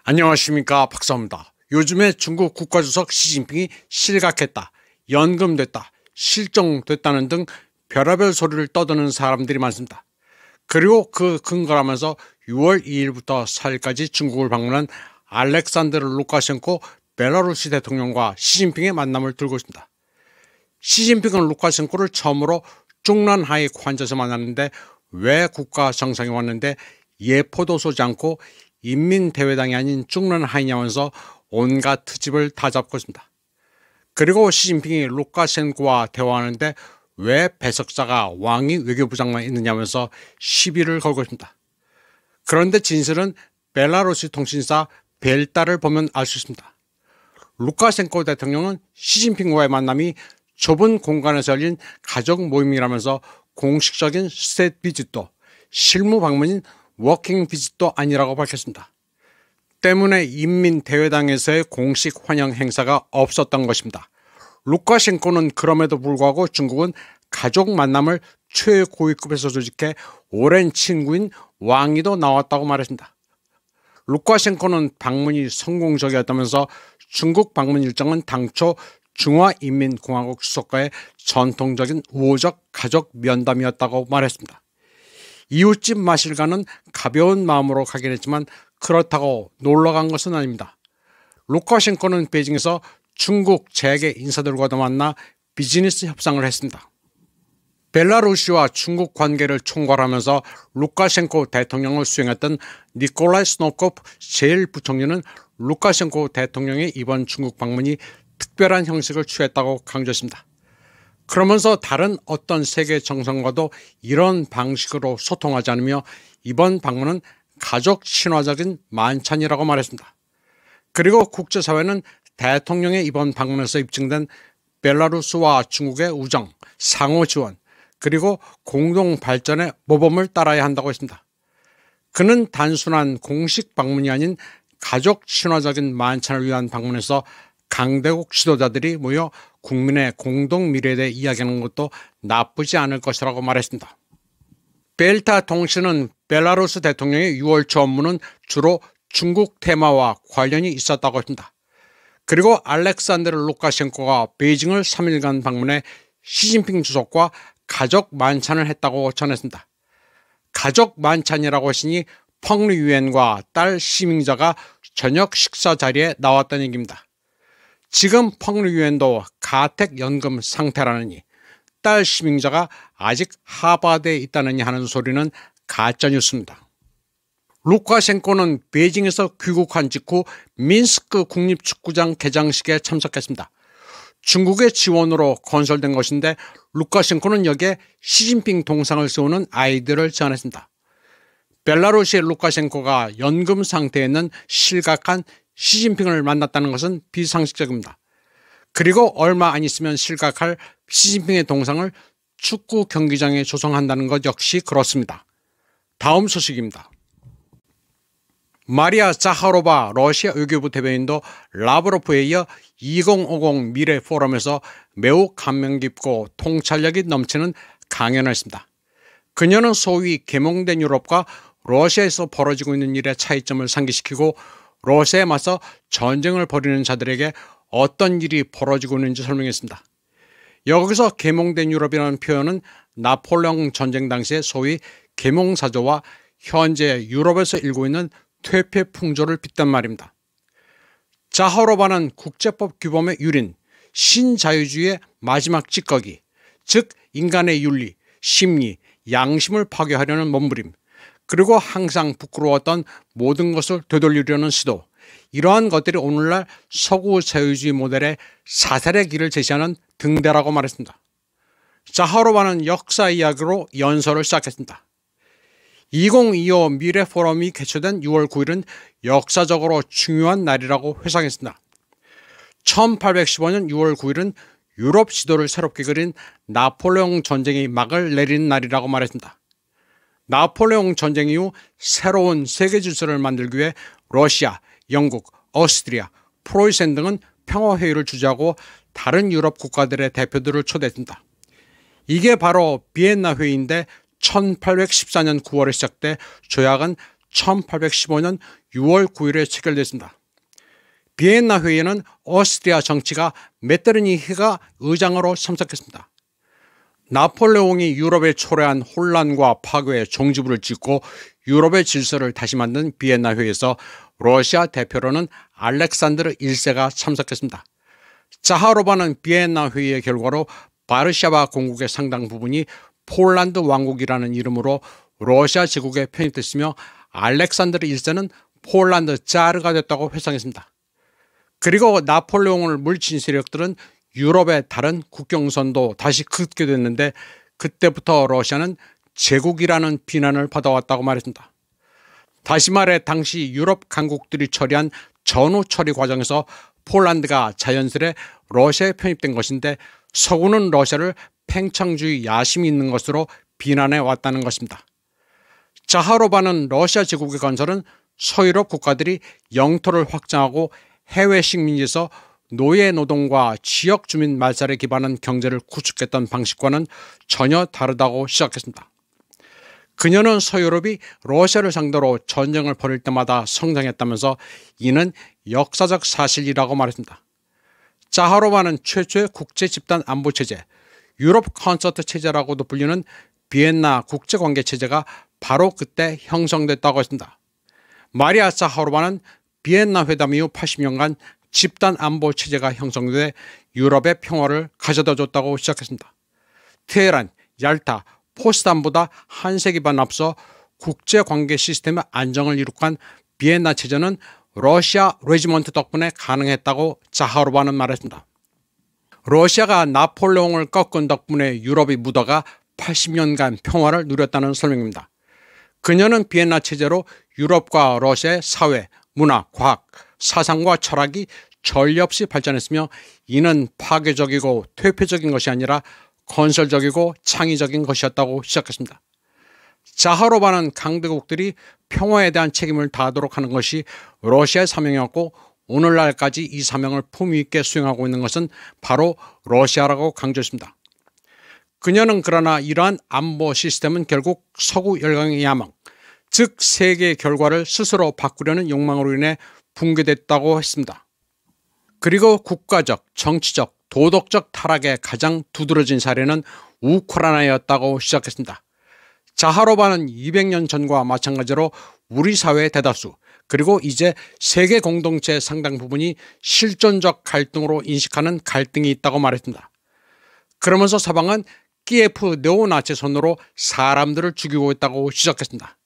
안녕하십니까, 박사입니다. 요즘에 중국 국가주석 시진핑이 실각했다, 연금됐다, 실종됐다는 등 별의별 소리를 떠드는 사람들이 많습니다. 그리고 그 근거라면서 6월 2일부터 4일까지 중국을 방문한 알렉산드르 루카셴코 벨라루시 대통령과 시진핑의 만남을 들고 있습니다. 시진핑은 루카셴코를 처음으로 중란하이 관저에서 만났는데 왜 국가 정상에 왔는데 예포도 쏘지 않고 인민대회당이 아닌 중란하이냐면서 온갖 트집을 다 잡고 있습니다. 그리고 시진핑이 루카셴코와 대화하는데 왜 배석자가 왕이 외교부장만 있느냐면서 시비를 걸고 있습니다. 그런데 진실은 벨라루시 통신사 벨타를 보면 알 수 있습니다. 루카셴코 대통령은 시진핑과의 만남이 좁은 공간에서 열린 가족 모임이라면서 공식적인 스테이트 비짓도 실무 방문인 워킹 비짓도 아니라고 밝혔습니다. 때문에 인민대회당에서의 공식 환영 행사가 없었던 것입니다. 루카셴코는 그럼에도 불구하고 중국은 가족 만남을 최고위급에서 조직해 오랜 친구인 왕이도 나왔다고 말했습니다. 루카셴코는 방문이 성공적이었다면서 중국 방문 일정은 당초 중화인민공화국 수석과의 전통적인 우호적 가족 면담이었다고 말했습니다. 이웃집 마실가는 가벼운 마음으로 가긴 했지만 그렇다고 놀러간 것은 아닙니다. 루카셴코는 베이징에서 중국 재계 인사들과도 만나 비즈니스 협상을 했습니다. 벨라루시와 중국 관계를 총괄하면서 루카셴코 대통령을 수행했던 니콜라이 스노코프 제1부총리는 루카셴코 대통령의 이번 중국 방문이 특별한 형식을 취했다고 강조했습니다. 그러면서 다른 어떤 세계 정상과도 이런 방식으로 소통하지 않으며 이번 방문은 가족 친화적인 만찬이라고 말했습니다. 그리고 국제사회는 대통령의 이번 방문에서 입증된 벨라루스와 중국의 우정, 상호 지원, 그리고 공동 발전의 모범을 따라야 한다고 했습니다. 그는 단순한 공식 방문이 아닌 가족 친화적인 만찬을 위한 방문에서 강대국 지도자들이 모여 국민의 공동 미래에 대해 이야기하는 것도 나쁘지 않을 것이라고 말했습니다. 벨타 통신은 벨라루스 대통령의 6월 초 업무는 주로 중국 테마와 관련이 있었다고 했습니다. 그리고 알렉산드르 루카셴코가 베이징을 3일간 방문해 시진핑 주석과 가족 만찬을 했다고 전했습니다. 가족 만찬이라고 했으니 펑리 유엔과 딸 시밍자가 저녁 식사 자리에 나왔다는 얘기입니다. 지금 펑리 유엔도 가택 연금 상태라느니 딸 시밍자가 아직 하바드에 있다느니 하는 소리는 가짜뉴스입니다. 루카셴코는 베이징에서 귀국한 직후 민스크 국립축구장 개장식에 참석했습니다. 중국의 지원으로 건설된 것인데 루카셴코는 여기에 시진핑 동상을 세우는 아이디어를 제안했습니다. 벨라루시의 루카셴코가 연금 상태에 있는 실각한 시진핑을 만났다는 것은 비상식적입니다. 그리고 얼마 안 있으면 실각할 시진핑의 동상을 축구 경기장에 조성한다는 것 역시 그렇습니다. 다음 소식입니다. 마리아 자하로바 러시아 외교부 대변인도 라브로프에 이어 2050 미래 포럼에서 매우 감명 깊고 통찰력이 넘치는 강연을 했습니다. 그녀는 소위 계몽된 유럽과 러시아에서 벌어지고 있는 일의 차이점을 상기시키고 러시아에 맞서 전쟁을 벌이는 자들에게 어떤 일이 벌어지고 있는지 설명했습니다. 여기서 계몽된 유럽이라는 표현은 나폴레옹 전쟁 당시의 소위 계몽사조와 현재 유럽에서 일고 있는 퇴폐 풍조를 빗댄 말입니다. 자하로바는 국제법 규범의 유린, 신자유주의의 마지막 찌꺼기, 즉 인간의 윤리, 심리, 양심을 파괴하려는 몸부림, 그리고 항상 부끄러웠던 모든 것을 되돌리려는 시도, 이러한 것들이 오늘날 서구 자유주의 모델의 사살의 길을 제시하는 등대라고 말했습니다. 자하로바는 역사 이야기로 연설을 시작했습니다. 2025 미래 포럼이 개최된 6월 9일은 역사적으로 중요한 날이라고 회상했습니다. 1815년 6월 9일은 유럽 지도를 새롭게 그린 나폴레옹 전쟁이 막을 내리는 날이라고 말했습니다. 나폴레옹 전쟁 이후 새로운 세계 질서를 만들기 위해 러시아, 영국, 오스트리아, 프로이센 등은 평화회의를 주재하고 다른 유럽 국가들의 대표들을 초대했습니다. 이게 바로 비엔나 회의인데 1814년 9월에 시작돼 조약은 1815년 6월 9일에 체결됐습니다. 비엔나 회의에는 오스트리아 정치가 메테르니히가 의장으로 참석했습니다. 나폴레옹이 유럽에 초래한 혼란과 파괴에 종지부를 찍고 유럽의 질서를 다시 만든 비엔나 회의에서 러시아 대표로는 알렉산드르 1세가 참석했습니다. 자하로바는 비엔나 회의의 결과로 바르샤바 공국의 상당 부분이 폴란드 왕국이라는 이름으로 러시아 제국에 편입됐으며 알렉산드르 1세는 폴란드 자르가 됐다고 회상했습니다. 그리고 나폴레옹을 물친 세력들은 유럽의 다른 국경선도 다시 긋게 됐는데 그때부터 러시아는 제국이라는 비난을 받아왔다고 말했습니다. 다시 말해 당시 유럽 강국들이 처리한 전후 처리 과정에서 폴란드가 자연스레 러시아에 편입된 것인데 서구는 러시아를 팽창주의 야심이 있는 것으로 비난해 왔다는 것입니다. 자하로바는 러시아 제국의 건설은 서유럽 국가들이 영토를 확장하고 해외 식민지에서 노예 노동과 지역 주민 말살에 기반한 경제를 구축했던 방식과는 전혀 다르다고 시작했습니다. 그녀는 서유럽이 러시아를 상대로 전쟁을 벌일 때마다 성장했다면서 이는 역사적 사실이라고 말했습니다. 자하로바는 최초의 국제 집단 안보 체제, 유럽 콘서트 체제라고도 불리는 비엔나 국제관계 체제가 바로 그때 형성됐다고 했습니다. 마리아 자하로바는 비엔나 회담 이후 80년간 집단 안보 체제가 형성돼 유럽의 평화를 가져다 줬다고 시작했습니다. 테헤란, 얄타, 포츠담보다 한 세기 반 앞서 국제관계 시스템의 안정을 이룩한 비엔나 체제는 러시아 레지먼트 덕분에 가능했다고 자하로바는 말했습니다. 러시아가 나폴레옹을 꺾은 덕분에 유럽이 묻어가 80년간 평화를 누렸다는 설명입니다. 그녀는 비엔나 체제로 유럽과 러시아의 사회, 문화, 과학, 사상과 철학이 전례 없이 발전했으며 이는 파괴적이고 퇴폐적인 것이 아니라 건설적이고 창의적인 것이었다고 시작했습니다. 자하로바는 강대국들이 평화에 대한 책임을 다하도록 하는 것이 러시아의 사명이었고 오늘날까지 이 사명을 품위 있게 수행하고 있는 것은 바로 러시아라고 강조했습니다. 그녀는 그러나 이러한 안보 시스템은 결국 서구 열강의 야망, 즉 세계의 결과를 스스로 바꾸려는 욕망으로 인해 붕괴됐다고 했습니다. 그리고 국가적, 정치적, 도덕적 타락의 가장 두드러진 사례는 우크라이나였다고 시작했습니다. 자하로바는 200년 전과 마찬가지로 우리 사회의 대다수 그리고 이제 세계 공동체의 상당 부분이 실존적 갈등으로 인식하는 갈등이 있다고 말했습니다. 그러면서 서방은 키예프 네오나치 손으로 사람들을 죽이고 있다고 지적했습니다.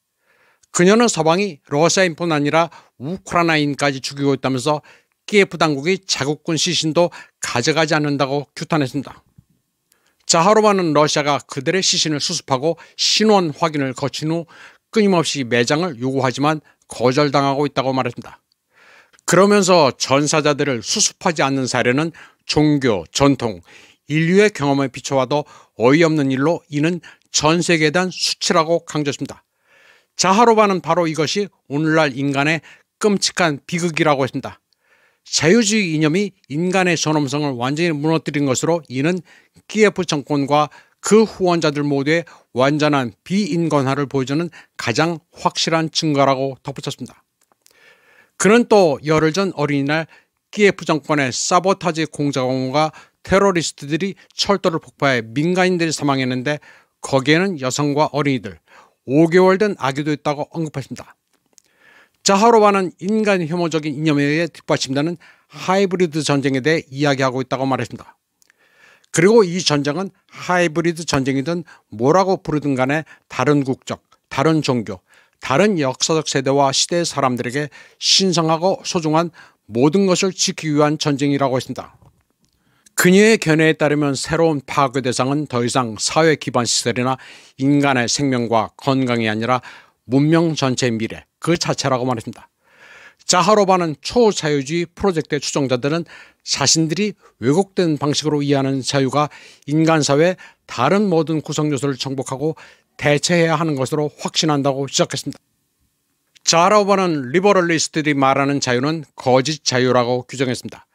그녀는 서방이 러시아인뿐 아니라 우크라이나인까지 죽이고 있다면서 키예프 당국이 자국군 시신도 가져가지 않는다고 규탄했습니다. 자하로바는 러시아가 그들의 시신을 수습하고 신원 확인을 거친 후 끊임없이 매장을 요구하지만 거절당하고 있다고 말했습니다. 그러면서 전사자들을 수습하지 않는 사례는 종교, 전통, 인류의 경험에 비춰와도 어이없는 일로 이는 전 세계에 대한 수치라고 강조했습니다. 자하로바는 바로 이것이 오늘날 인간의 끔찍한 비극이라고 했습니다. 자유주의 이념이 인간의 존엄성을 완전히 무너뜨린 것으로 이는 키예프 정권과 그 후원자들 모두의 완전한 비인간화를 보여주는 가장 확실한 증거라고 덧붙였습니다. 그는 또 열흘 전 어린이날 키예프 정권의 사보타지 공작원과 테러리스트들이 철도를 폭파해 민간인들이 사망했는데 거기에는 여성과 어린이들, 5개월 된 아기도 있다고 언급했습니다. 자하로바는 인간 혐오적인 이념에 의해 뒷받침되는 하이브리드 전쟁에 대해 이야기하고 있다고 말했습니다. 그리고 이 전쟁은 하이브리드 전쟁이든 뭐라고 부르든 간에 다른 국적, 다른 종교, 다른 역사적 세대와 시대의 사람들에게 신성하고 소중한 모든 것을 지키기 위한 전쟁이라고 했습니다. 그녀의 견해에 따르면 새로운 파괴 대상은 더 이상 사회 기반 시설이나 인간의 생명과 건강이 아니라 문명 전체의 미래 그 자체라고 말했습니다. 자하로바는 초자유주의 프로젝트의 추종자들은 자신들이 왜곡된 방식으로 이해하는 자유가 인간사회의 다른 모든 구성요소를 정복하고 대체해야 하는 것으로 확신한다고 시작했습니다. 자하로바는 리버럴리스트들이 말하는 자유는 거짓 자유라고 규정했습니다.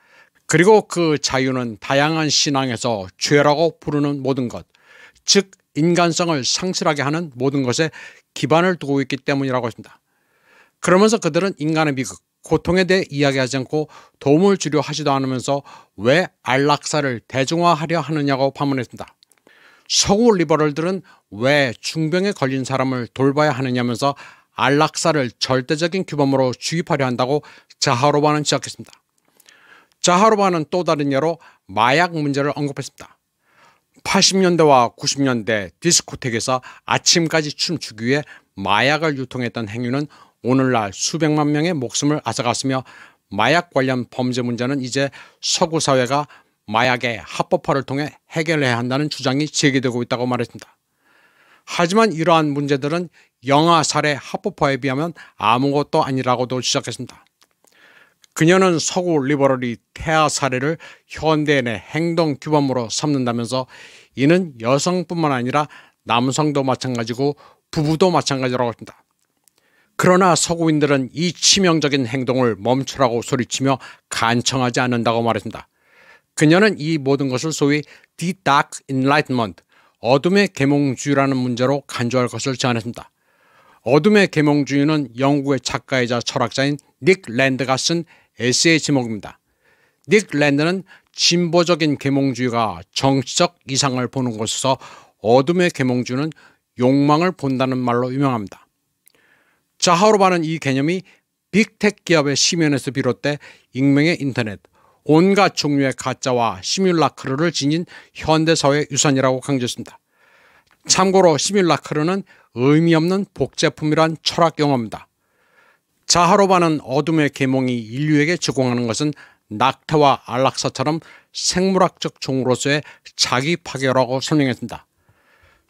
그리고 그 자유는 다양한 신앙에서 죄라고 부르는 모든 것, 즉 인간성을 상실하게 하는 모든 것에 기반을 두고 있기 때문이라고 했습니다. 그러면서 그들은 인간의 비극, 고통에 대해 이야기하지 않고 도움을 주려 하지도 않으면서 왜 안락사를 대중화하려 하느냐고 반문했습니다. 서구 리버럴들은 왜 중병에 걸린 사람을 돌봐야 하느냐면서 안락사를 절대적인 규범으로 주입하려 한다고 자하로바는 지적했습니다. 자하로바는 또 다른 예로 마약 문제를 언급했습니다. 80년대와 90년대 디스코텍에서 아침까지 춤추기 위해 마약을 유통했던 행위는 오늘날 수백만 명의 목숨을 앗아갔으며 마약 관련 범죄 문제는 이제 서구 사회가 마약의 합법화를 통해 해결해야 한다는 주장이 제기되고 있다고 말했습니다. 하지만 이러한 문제들은 영아 살해 합법화에 비하면 아무것도 아니라고도 지적했습니다. 그녀는 서구 리버럴이 태아 살해를 현대인의 행동 규범으로 삼는다면서 이는 여성뿐만 아니라 남성도 마찬가지고 부부도 마찬가지라고 했습니다. 그러나 서구인들은 이 치명적인 행동을 멈추라고 소리치며 간청하지 않는다고 말했습니다. 그녀는 이 모든 것을 소위 The Dark Enlightenment, 어둠의 계몽주의라는 문제로 간주할 것을 제안했습니다. 어둠의 계몽주의는 영국의 작가이자 철학자인 닉 랜드가 쓴 에세이 제목입니다. 닉 랜드는 진보적인 계몽주의가 정치적 이상을 보는 곳에서 어둠의 계몽주의는 욕망을 본다는 말로 유명합니다. 자하로바는 이 개념이 빅텍 기업의 심연에서 비롯돼 익명의 인터넷, 온갖 종류의 가짜와 시뮬라크르를 지닌 현대사회의 유산이라고 강조했습니다. 참고로 시뮬라크르는 의미 없는 복제품이란 철학 용어입니다. 자하로바는 어둠의 계몽이 인류에게 제공하는 것은 낙태와 안락사처럼 생물학적 종으로서의 자기 파괴라고 설명했습니다.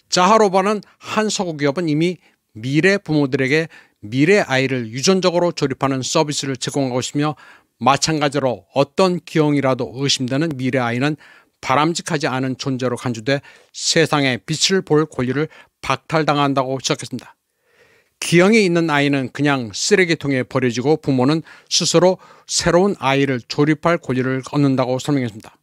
자하로바는 한 서구 기업은 이미 미래 부모들에게 미래 아이를 유전적으로 조립하는 서비스를 제공하고 있으며 마찬가지로 어떤 기형이라도 의심되는 미래 아이는 바람직하지 않은 존재로 간주돼 세상에 빛을 볼 권리를 박탈당한다고 지적했습니다. 기형이 있는 아이는 그냥 쓰레기통에 버려지고 부모는 스스로 새로운 아이를 조립할 권리를 얻는다고 설명했습니다.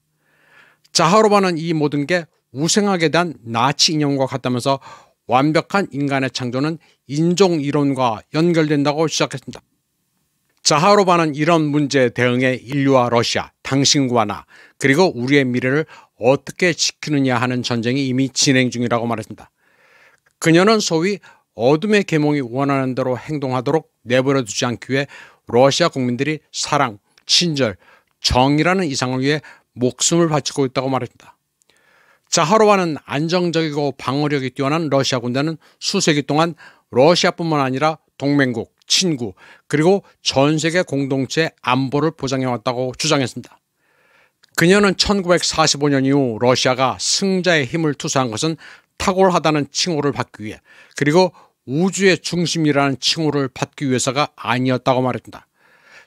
자하로바는 이 모든 게 우생학에 대한 나치 이념과 같다면서 완벽한 인간의 창조는 인종 이론과 연결된다고 지적했습니다. 자하로바는 이런 문제에 대응해 인류와 러시아, 당신과 나, 그리고 우리의 미래를 어떻게 지키느냐 하는 전쟁이 이미 진행 중이라고 말했습니다. 그녀는 소위 어둠의 계몽이 원하는 대로 행동하도록 내버려 두지 않기 위해 러시아 국민들이 사랑, 친절, 정의라는 이상을 위해 목숨을 바치고 있다고 말했습니다. 자하로바는 안정적이고 방어력이 뛰어난 러시아 군대는 수세기 동안 러시아뿐만 아니라 동맹국, 친구, 그리고 전 세계 공동체의 안보를 보장해왔다고 주장했습니다. 그녀는 1945년 이후 러시아가 승자의 힘을 투사한 것은 탁월하다는 칭호를 받기 위해, 그리고 우주의 중심이라는 칭호를 받기 위해서가 아니었다고 말했습니다.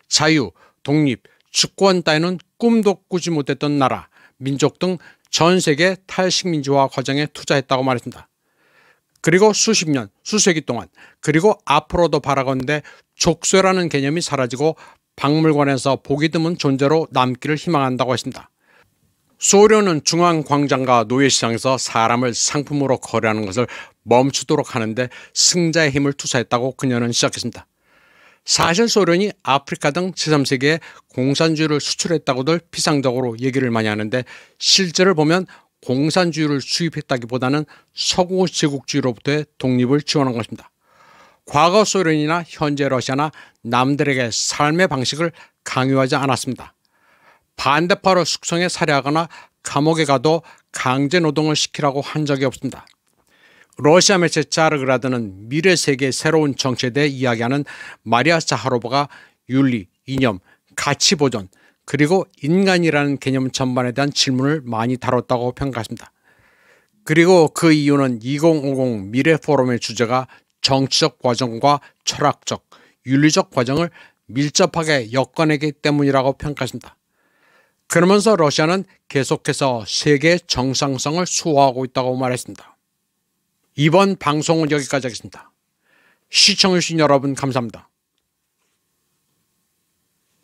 자유, 독립, 주권 따위는 꿈도 꾸지 못했던 나라, 민족 등 전 세계 탈식민주화 과정에 투자했다고 말했습니다. 그리고 수십 년, 수세기 동안, 그리고 앞으로도 바라건대 족쇄라는 개념이 사라지고 박물관에서 보기 드문 존재로 남기를 희망한다고 했습니다. 소련은 중앙광장과 노예시장에서 사람을 상품으로 거래하는 것을 멈추도록 하는데 승자의 힘을 투사했다고 그녀는 시작했습니다. 사실 소련이 아프리카 등 제3세계에 공산주의를 수출했다고들 피상적으로 얘기를 많이 하는데 실제를 보면 공산주의를 수입했다기보다는 서구 제국주의로부터의 독립을 지원한 것입니다. 과거 소련이나 현재 러시아나 남들에게 삶의 방식을 강요하지 않았습니다. 반대파를 숙성해 살해하거나 감옥에 가도 강제 노동을 시키라고 한 적이 없습니다. 러시아 매체 자르그라드는 미래 세계의 새로운 정치에 대해 이야기하는 마리아 자하로바가 윤리, 이념, 가치 보존, 그리고 인간이라는 개념 전반에 대한 질문을 많이 다뤘다고 평가했습니다. 그리고 그 이유는 2050 미래 포럼의 주제가 정치적 과정과 철학적, 윤리적 과정을 밀접하게 엮어내기 때문이라고 평가했습니다. 그러면서 러시아는 계속해서 세계의 정상성을 수호하고 있다고 말했습니다. 이번 방송은 여기까지 하겠습니다. 시청해주신 여러분 감사합니다.